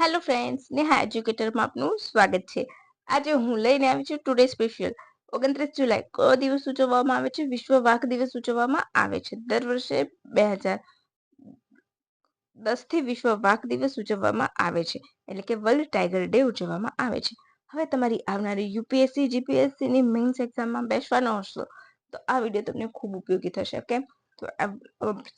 Hello friends, Neha એજ્યુકેટરમાં આપનું સ્વાગત છે. આજે હું લઈને આવી છું ટુડે સ્પેશિયલ. 29 જુલાઈ કયો દિવસ ઉજવવામાં આવે છે? વિશ્વ વાઘ દિવસ ઉજવવામાં આવે છે. દર વર્ષે 2010 થી વિશ્વ વાઘ દિવસ ઉજવવામાં આવે છે, એટલે કે વર્લ્ડ ટાઈગર ડે ઉજવવામાં આવે છે. હવે તમારી આવનારી યુપીએસસી જીપીએસસી ની મેઇન્સ એક્ઝામમાં બેસવાનો હશો તો આ વિડીયો તમને ખૂબ ઉપયોગી થશે. કેમ તો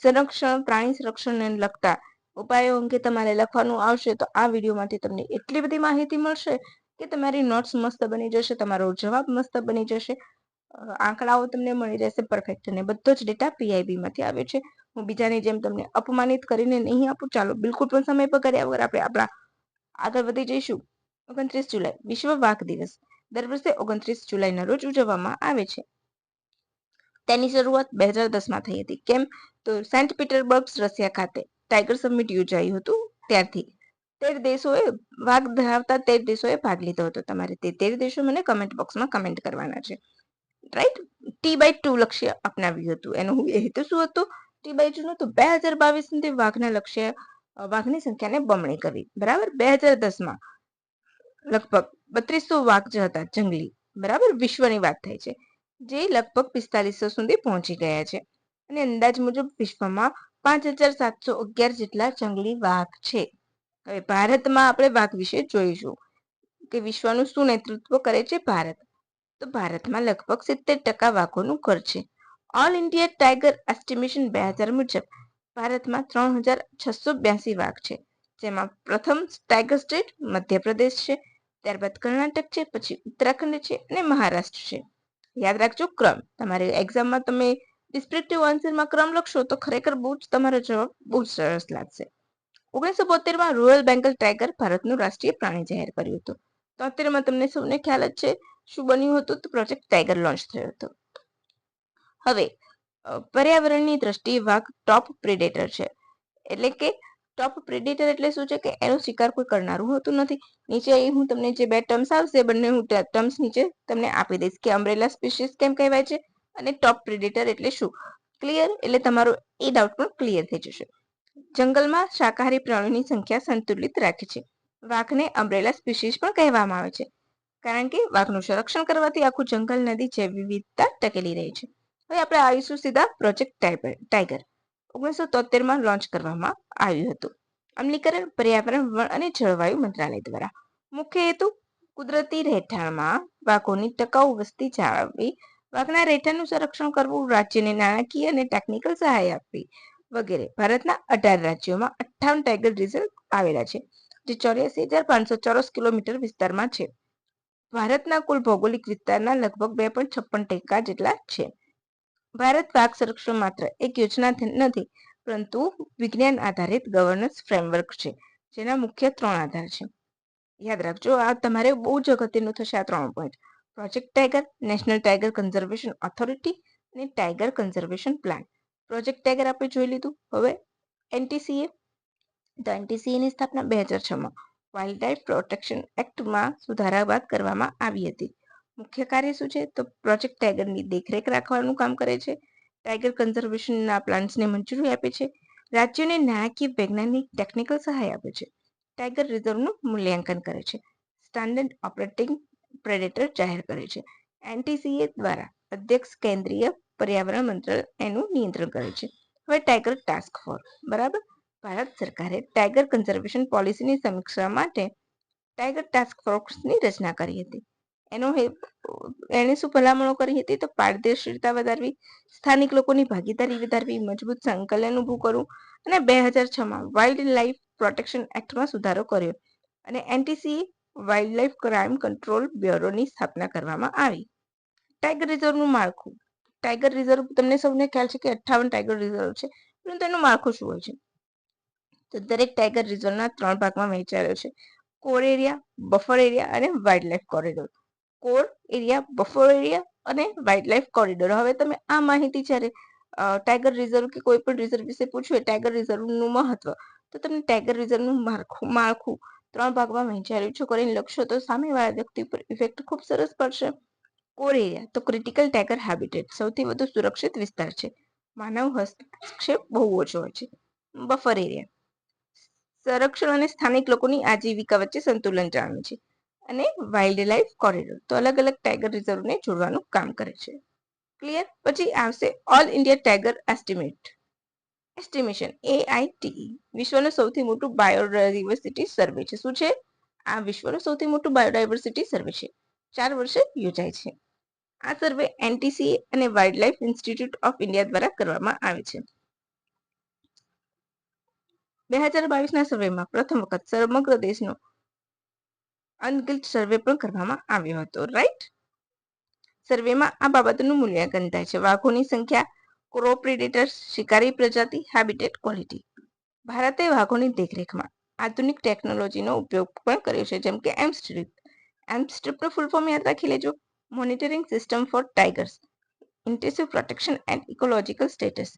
સંરક્ષણ, પ્રાણી સંરક્ષણને લગતા ઉપાયો અંગે તમારે લખવાનું આવશે તો આ વિડીયોમાંથી તમને એટલી બધી માહિતી મળશે કે તમારી નોટ્સ મસ્ત બની જશે, તમારો જવાબ મસ્ત બની જશે, આંકડાઓ તમને મળી રહેશે પરફેક્ટ, અને બધો જ ડેટા પીઆઈબી માંથી આવ્યો છે. હું બીજાની જેમ તમને અપમાનિત કરીને નહીં આપું. ચાલો બિલકુલ પણ સમય બગાડ્યા વગર આપણે આપણા આગળ વધી જઈશું. 29 જુલાઈ વિશ્વ વાઘ દિવસ દર વર્ષે 29 જુલાઈના રોજ ઉજવવામાં આવે છે. તેની શરૂઆત 2010માં થઈ હતી. કેમ તો સેન્ટ પીટર્સબર્ગ રશિયા ખાતે ટાઈગર સમિટ યોજાયું હતું. ત્યારથી 13 દેશોએ ભાગ ધરાવતા 13 દેશોએ ભાગ લીધો હતો. તમારે તે 13 દેશો મને કમેન્ટ બોક્સમાં કમેન્ટ કરવાના છે. રાઈટ, T/2 લક્ષ્ય અપનાવ્યું હતું. એનો હેતુ શું હતો? T/2 નું તો 2022 સુધી વાઘની સંખ્યાને બમણી કરવી. બરાબર, 2010માં લગભગ 3200 વાઘ જે હતા જંગલી, બરાબર, વિશ્વની વાત થાય છે, જે લગભગ 4500 સુધી પહોંચી ગયા છે. અને અંદાજ મુજબ વિશ્વમાં 5711 જેટલા જંગલી વાઘ છે. હવે ભારતમાં આપણે વાઘ વિશે જોઈશું કે વિશ્વનું શું નેતૃત્વ કરે છે ભારત. તો ભારતમાં લગભગ 70% વાઘોનું ઘર છે. ઓલ ઇન્ડિયા ટાઈગર એસ્ટિમેશન 2000 મુજબ ભારતમાં 3682 વાઘ છે, જેમાં પ્રથમ ટાઈગર સ્ટેટ મધ્યપ્રદેશ છે, ત્યારબાદ કર્ણાટક છે, પછી ઉત્તરાખંડ છે અને મહારાષ્ટ્ર છે. યાદ રાખજો ક્રમ. તમારે એક્ઝામમાં તમે ડિસ્ક્રિપ્ટિવ આન્સરમાં ક્રમ લખશો તો ખરેખર બહુ જ તમારો જવાબ બહુ સરસ લાગશે. 1972માં રોયલ બેંગલ ટાઈગર ભારતનું રાષ્ટ્રીય પ્રાણી જાહેર કર્યું હતું. 73માં તમને સૌને ખ્યાલ જ છે શું બન્યું હતું? તો પ્રોજેક્ટ ટાઈગર લોન્ચ થયો હતો. હવે પર્યાવરણની દ્રષ્ટિએ વાઘ ટોપ પ્રેડેટર છે. એટલે કે ટોપ પ્રેડેટર એટલે શું છે કે એનો શિકાર કોઈ કરનારું હોતું નથી. નીચે હું તમને જે બે ટર્મ્સ આવશે, બંને હું ટર્મ્સ નીચે તમને આપી દઈશ કે અમ્બ્રેલા સ્પીસીસ કેમ કહેવાય છે અને ટોપ પ્રેડેટર એટલે શું. ક્લિયર? એટલે તમારો એ ડાઉટ પણ ક્લિયર થઈ જશે. જંગલમાં શાકાહારી પ્રાણીઓની સંખ્યા સંતુલિત રાખે છે. વાઘને અમ્બ્રેલા સ્પીસીસ પણ કહેવામાં આવે છે, કારણ કે વાઘનું સંરક્ષણ કરવાથી આખું જંગલ, નદી, જૈવ વિવિધતા ટકેલી રહે છે. હવે આપણે આવીશું સીધા પ્રોજેક્ટ ટાઈગર. 1973માં લોન્ચ કરવામાં આવ્યું હતું. અમલીકરણ પર્યાવરણ, વન અને જળવાયુ મંત્રાલય દ્વારા. મુખ્ય હેતુ કુદરતી રહેઠાણમાં વાઘોની ટકાઉ વસ્તી જાળવવી, વાઘના રહેઠાણનું સંરક્ષણ કરવું, રાજ્યને નાણાકીય અને ટેકનિકલ સહાય આપવી વગેરે. ભારતના 18 રાજ્યોમાં 58 ટાઈગર રિઝર્વ આવેલા છે, જે 84,500 ચોરસ કિલોમીટર વિસ્તારમાં છે. ભારતના કુલ ભૌગોલિક વિસ્તારના લગભગ 2.56% જેટલા છે. ભારત વાઘ સંરક્ષણ માત્ર એક યોજના નથી, પરંતુ વિજ્ઞાન આધારિત ગવર્નન્સ ફ્રેમવર્ક છે, જેના મુખ્ય 3 આધાર છે. યાદ રાખજો, આ તમારે બહુ જ અગત્યનું થશે આ 3 point. Project Tiger, National Tiger Conservation Authority અને tiger conservation plan. Project Tiger આપણે જોઈ લીધું. હવે એનટીસીએ. તો એનટીસીએની સ્થાપના 2006માં વાઇલ્ડ લાઇફ પ્રોટેક્શન એક્ટમાં સુધારા બાદ કરવામાં આવી હતી. મુખ્ય કાર્ય શું છે? તો પ્રોજેક્ટ ટાઈગરની દેખરેખ રાખવાનું કામ કરે છે, ટાઈગર કન્ઝર્વેશનના પ્લાન્સને મંજૂરી આપે છે, રાજ્યોને નાણાકીય, વૈજ્ઞાનિક, ટેકનિકલ સહાય આપે છે, ટાઈગર રિઝર્વનું મૂલ્યાંકન કરે છે, સ્ટાન્ડર્ડ ઓપરેટિંગ પ્રેડેટર જાહેર કરે છે. એનટીસીએ દ્વારા અધ્યક્ષ કેન્દ્રીય પર્યાવરણ મંત્રાલય એનું નિયંત્રણ કરે છે. હવે ટાઈગર ટાસ્ક ફોર્સ. બરાબર, ભારત સરકારે ટાઈગર કન્ઝર્વેશન પોલિસીની સમીક્ષા માટે ટાઈગર ટાસ્ક ફોર્સની રચના કરી હતી. એને શું ભલામણો કરી હતી? તો પારદર્શિતા વધારવી, સ્થાનિક લોકોની ભાગીદારી વધારવી, મજબૂત સંકલન ઊભું કરવું અને 2006માં વાઇલ્ડ લાઇફ પ્રોટેક્શન એક્ટમાં સુધારો કર્યો અને NTC Wildlife Crime Control બ્યુરોની સ્થાપના કરવામાં આવી. ટાઈગર રિઝર્વનું માળખું. ટાઈગર રિઝર્વ તમને સૌને ખ્યાલ છે કે 58 ટાઈગર રિઝર્વ છે, પરંતુ એનું માળખું શું હોય છે? તો દરેક ટાઈગર રિઝર્વના 3 ભાગમાં વહેંચાયેલો છે: કોર એરિયા, બફર એરિયા અને wild life corridor. Core area, buffer area અને વાઇલ્ડ લાઇફ કોરિડોર. હવે તમે આ માહિતી જ્યારે ટાઈગર રિઝર્વ કે કોઈ પણ રિઝર્વ વિશે પૂછ્યું, ટાઈગર રિઝર્વનું મહત્વ, તો તમને ટાઈગર રિઝર્વનું માળખું 3 ભાગમાં વહેંચાયેલું છે કરીને લખશો તો સામેવાળા વ્યક્તિ પર ઇફેક્ટ ખૂબ સરસ પડશે. કોર એરિયા તો ક્રિટિકલ ટાઈગર હેબિટેટ, સૌથી વધુ સુરક્ષિત વિસ્તાર છે, માનવ હસ્તક્ષેપ બહુ ઓછો હોય છે. બફર એરિયા સંરક્ષણ અને સ્થાનિક લોકોની આજીવિકા વચ્ચે સંતુલન જાળવે છે. અને વાઇલ્ડ લાઇફ કોરિડોર તો અલગ અલગ ટાઈગર રિઝર્વને જોડવાનું કામ કરે છે. ક્લિયર. પછી આવશે all India tiger estimation AITE વિશ્વનું સૌથી મોટું બાયોડાયવર્સિટી સર્વે છે. શું છે? આ વિશ્વનું સૌથી મોટું બાયોડાયવર્સિટી સર્વે છે. 4 વર્ષે યોજાય છે. આ સર્વે NTCA અને wild life institute of India દ્વારા કરવામાં આવે છે. 2022ના સર્વેમાં પ્રથમ વખત સમગ્ર દેશનો અનગિલ્ટ સર્વે પણ કરવામાં આવ્યો હતો. રાઈટ. સર્વેમાં આ બાબતનું મૂલ્યાંકન થાય છે. વાઘોની સંખ્યા, ક્રો પ્રેડેટર્સ, શિકારી પ્રજાતિ, હેબિટેટ ક્વોલિટી. ભારતે વાઘોની દેખરેખમાં આધુનિક ટેકનોલોજીનો ઉપયોગ પણ કર્યો છે, જેમ કે એમસ્ટ્રીપ. એમસ્ટ્રીપનું ફૂલ ફોર્મ યાદ રાખી લેજો. Monitoring system for tigers intensive protection and ecological status,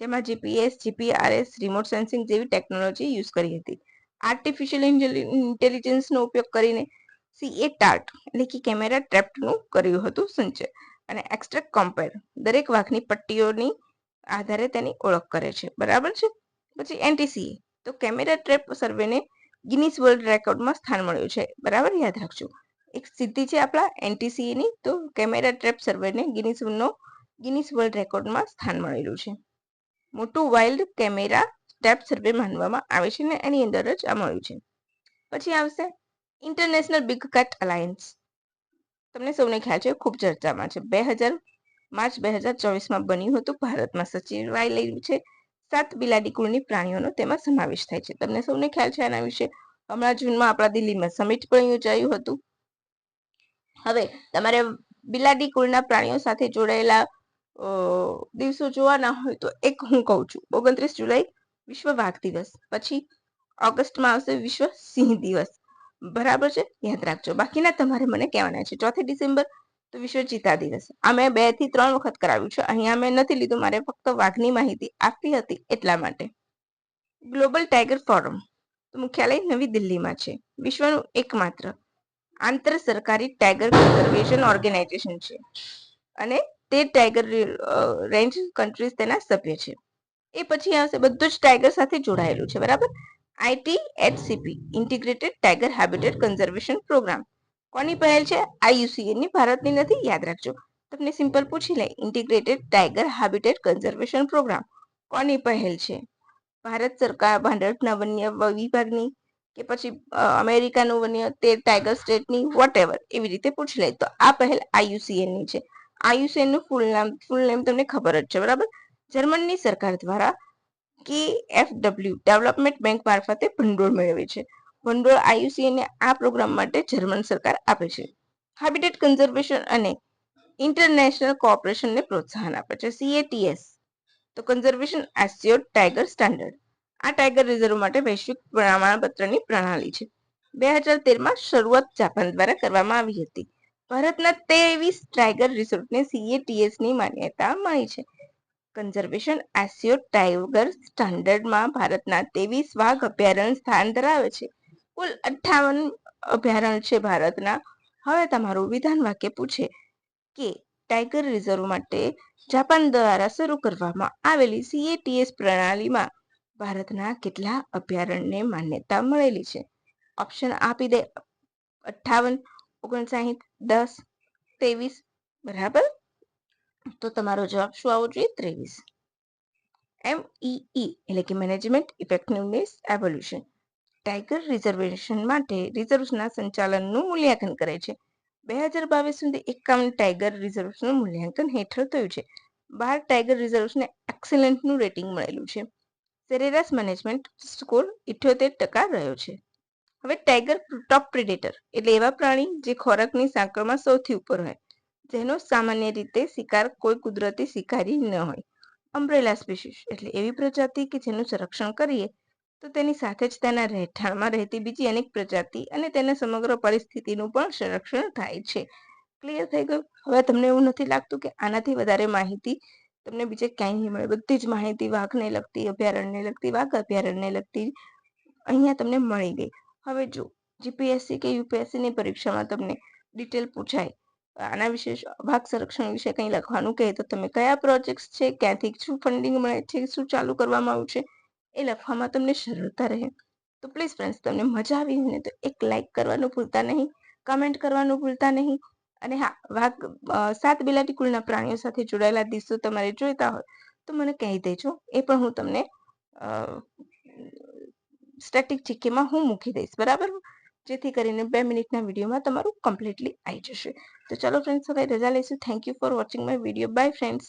જેમાં GPS, GPRS, રિમોટ સેન્સિંગ જેવી ટેકનોલોજી યુઝ કરી હતી. આર્ટિફિશિયલ ઇન્ટેલિજન્સનો ઉપયોગ કરીને CA-TART એટલે કે કેમેરા ટ્રેપ્ડનું કર્યું હતું સંચય. અને એક્સ્ટ્રેક્ટ કમ્પેર દરેક વાઘની પટ્ટીઓની આધારે તેની ઓળખ કરે છે. બરાબર છે. પછી NTCA તો કેમેરા ટ્રેપ સર્વેને ગિનીસ વર્લ્ડ રેકોર્ડમાં સ્થાન મળ્યું છે. બરાબર, યાદ રાખજો. એક સિદ્ધિ છે આપણા NTCA ની, તો કેમેરા ટ્રેપ સર્વેને ગિનીસ વર્લ્ડ રેકોર્ડમાં સ્થાન મળેલું છે. મોટું વાઇલ્ડ કેમેરા ટ્રેપ સર્વે માનવામાં આવે છે ને એની અંદર જ આ મળ્યું છે. પછી આવશે ઇન્ટરનેશનલ બિગ કેટ અલાયન્સ. તમને સૌને ખ્યાલ છે, ખૂબ ચર્ચામાં છે. માર્ચ 2024માં બન્યું હતું. ભારતમાં સચિવાલય છે. 7 બિલાડી કુળની પ્રાણીઓનો તેમાં સમાવેશ થાય છે. તમને સૌને ખ્યાલ છે આના વિશે. હમણાં જૂનમાં આપણા દિલ્હીમાં સમિટ પણ યોજાયું હતું. હવે તમારે બિલાડી કુળના પ્રાણીઓ સાથે જોડાયેલા દિવસો જોવાના હોય તો એક હું કહું છું, 29 જુલાઈ વિશ્વ વાઘ દિવસ, પછી ઓગસ્ટમાં આવશે વિશ્વ સિંહ દિવસ. બરાબર છે, યાદ રાખજો. બાકીના તમારે મને કહેવાના છે. 4 ડિસેમ્બર તો વિશ્વ ચિત્તા દિવસ. આ મેં 2 થી 3 વખત કરાવ્યું છે. અહીંયા મેં નથી લીધું, મારે ફક્ત વાઘની માહિતી આપવી હતી એટલા માટે. ગ્લોબલ ટાઈગર ફોરમ તો મુખ્યાલય નવી દિલ્હીમાં છે. વિશ્વનું એકમાત્ર આંતર સરકારી ટાઈગર કન્ઝર્વેશન ઓર્ગેનાઇઝેશન છે અને તે ટાઈગર રેન્જ કન્ટ્રીઝ તેના સભ્ય છે. એ પછી આવશે બધું જ ટાઈગર સાથે જોડાયેલું છે. બરાબર. ITHCP integrated tiger habitat conservation programme કોની પહેલ છે? IUCN ની, ભારતની નથી. યાદ રાખજો. તમને સિમ્પલ પૂછી લે, integrated tiger habitat conservation programme કોની પહેલ છે? ભારત સરકાર, ભારતના વન્ય વિભાગની, કે પછી અમેરિકાનું વન્ય તે ટાઈગર સ્ટેટની, વોટએવર, એવી રીતે પૂછી લે. તો આ પહેલ IUCN ની છે. IUCN નું ફૂલ નેમ તમને ખબર જ છે. બરાબર. જર્મનની સરકાર દ્વારા KfW ડેવલપમેન્ટ બેંક મારફતે ભંડોળ મેળવે છે. ભંડોળ IUCN ને આ પ્રોગ્રામ માટે જર્મન સરકાર આપે છે. હેબિટેટ કન્ઝર્વેશન અને ઇન્ટરનેશનલ કોઓપરેશનને પ્રોત્સાહન આપે છે. CATS તો કન્ઝર્વેશન એસ્યોર્ડ ટાઈગર સ્ટાન્ડર્ડ. આ ટાઈગર રિઝર્વ માટે વૈશ્વિક પ્રમાણપત્રની પ્રણાલી છે. 2013માં શરૂઆત જાપાન દ્વારા કરવામાં આવી હતી. ભારતના 23 ટાઈગર રિઝર્વને CATS ની માન્યતા મળી છે. કન્ઝર્વેશન એસ્યોર્ડ ટાઈગર સ્ટાન્ડર્ડમાં ભારતના 23 વાઘ અભયારણ્ય સ્થાન ધરાવે છે. કુલ 58 અભયારણ્ય છે ભારતના. હવે તમારું વિધાન વાક્ય પૂછે કે ટાઈગર રિઝર્વ માટે જાપાન દ્વારા શરૂ કરવામાં આવેલી CATS પ્રણાલીમાં ભારતના કેટલા અભયારણ્યને માન્યતા મળેલી છે? ઓપ્શન આપી દે. 58, 59, 10, 23. બરાબર. તો તમારો જવાબ શું આવવો જોઈએ? 23. MEE એટલે કે management effectiveness evolution tiger reservation માટે રિઝર્વ્સના સંચાલનનું મૂલ્યાંકન કરે છે. 2022 સુધી 51 ટાઈગર રિઝર્વ્સનું મૂલ્યાંકન હેઠળ થયું છે. 12 ટાઈગર રિઝર્વ્સને એક્સેલન્ટનું રેટિંગ મળેલું છે. સરેરાશ મેનેજમેન્ટ સ્કોર 78% રહ્યો છે. હવે ટાઈગર ટોપ પ્રેડેટર એટલે એવા પ્રાણી જે ખોરાકની સાંકળમાં સૌથી ઉપર હોય, જેનો સામાન્ય રીતે શિકાર કોઈ કુદરતી શિકારી ન હોય. અમ્બ્રેલા સ્પીસીસ એટલે એવી પ્રજાતિ કે જેનું સંરક્ષણ કરીએ તો તેની સાથે જ તેના રહેઠાણમાં રહેતી બીજી અનેક પ્રજાતિ અને તેના સમગ્ર પરિસ્થિતિનું પણ સંરક્ષણ થાય છે. ક્લિયર થઈ ગયું? હવે તમને એવું નથી લાગતું કે આનાથી વધારે માહિતી તમને બીજે ક્યાંય નહીં મળે? બધી જ માહિતી વાઘને લગતી, અભયારણ્યને લગતી, વાઘ અભયારણ્યને લગતી અહીંયા તમને મળી ગઈ. હવે જો GPSC કે UPSC ની પરીક્ષામાં તમને ડિટેલ પૂછાય, આના વિશે વાઘ સંરક્ષણ વિશે કંઈ લખવાનું કહે, તો તમે કયા પ્રોજેક્ટ્સ છે, ક્યાંથી શું ફંડિંગ મળે છે, શું ચાલુ કરવામાં આવ્યું છે, એ લખવામાં તમને સરળતા રહે. તો પ્લીઝ ફ્રેન્ડ્સ તમને મજા આવી હોય ને તો એક લાઈક કરવાનું ભૂલતા નહીં, કમેન્ટ કરવાનું ભૂલતા નહીં. અને હા, વાઘ 7 બિલાટી કુળના પ્રાણીઓ સાથે જોડાયેલા દિવસો તમારે જોઈતા હોય તો મને કહી દેજો, એ પણ હું તમને સ્ટેટિક જીકેમાં હું મૂકી દઈશ, બરાબર? જેથી કરીને 2 મિનિટના વિડીયોમાં તમારું કમ્પ્લીટલી આવી જશે. તો ચલો ફ્રેન્ડ્સ, હવે રજા લઈશું. Thank you for watching my video. By friends.